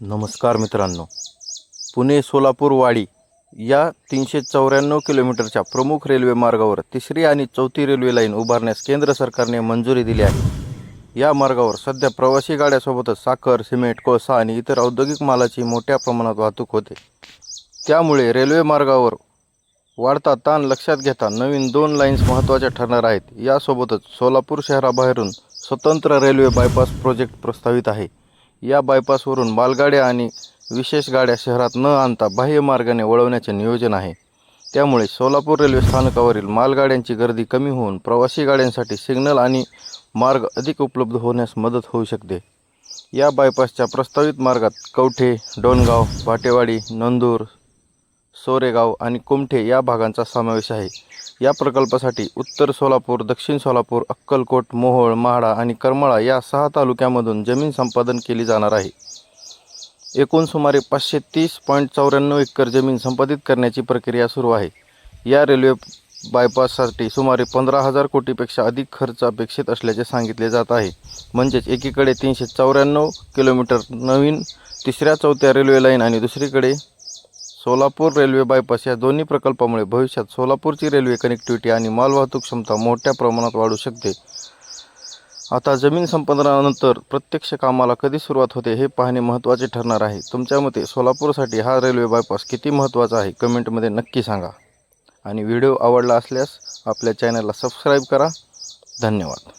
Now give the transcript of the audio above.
नमस्कार मित्रांनो, पुणे सोलापूर वाडी या 394 किलोमीटरच्या प्रमुख रेल्वे मार्गावर तिसरी आणि चौथी रेल्वे लाईन उभारण्यास केंद्र सरकारने मंजुरी दिली आहे। या मार्गावर सध्या प्रवासी गाड्यांसोबतच साखर, सिमेंट, कोळसा आणि इतर औद्योगिक मालाची मोठ्या प्रमाणात वाहतूक होते। त्यामुळे रेल्वे मार्गावर वाढता ताण लक्षात घेता नवीन 2 लाईन्स महत्त्वाच्या ठरणार आहेत। यासोबतच सोलापूर शहराबाहेरून स्वतंत्र रेल्वे बायपास प्रोजेक्ट प्रस्तावित आहे। या बायपासवरून मालगाड्या आणि विशेष गाड्या शहरात न आणता बाह्य मार्गाने वळवण्याचे नियोजन आहे। त्यामुळे सोलापूर रेल्वे स्थानकावरील मालगाड्यांची गर्दी कमी होऊन प्रवासी गाड्यांसाठी सिग्नल आणि मार्ग अधिक उपलब्ध होण्यास मदत होऊ शकते। या बायपासच्या प्रस्तावित मार्गात कवठे, डोणगाव, भाटेवाडी, नंदूर, सोरेगाव आणि कुमठे या भागांचा समावेश आहे। या प्रकल्पासाठी उत्तर सोलापूर, दक्षिण सोलापूर, अक्कलकोट, मोहोळ, माढा आणि करमाळा या 6 तालुक्यांमधून जमीन संपादन केली जाणार आहे। एकूण सुमारे 530.94 एकर जमीन संपादित करण्याची प्रक्रिया सुरू आहे। या रेल्वे बायपाससाठी सुमारे 15,000 कोटीपेक्षा अधिक खर्च अपेक्षित असल्याचे सांगितले जात आहे। म्हणजेच एकीकडे 394 किलोमीटर नवीन तिसऱ्या चौथ्या रेल्वे लाईन आणि दुसरीकडे सोलापूर रेल्वे बायपास या दोन्ही प्रकल्पामुळे भविष्यात सोलापूरची रेल्वे कनेक्टिव्हिटी आणि मालवाहतूक क्षमता मोठ्या प्रमाणात वाढू शकते। आता जमीन संपादनानंतर प्रत्यक्ष कामाला कधी सुरुवात होते हे पाहणे महत्त्वाचे ठरणार आहे। तुमच्या मते सोलापूरसाठी हा रेल्वे बायपास किती महत्त्वाचा आहे कमेंटमध्ये नक्की सांगा। आणि व्हिडिओ आवडला असल्यास आपल्या चॅनलला सबस्क्राईब करा। धन्यवाद।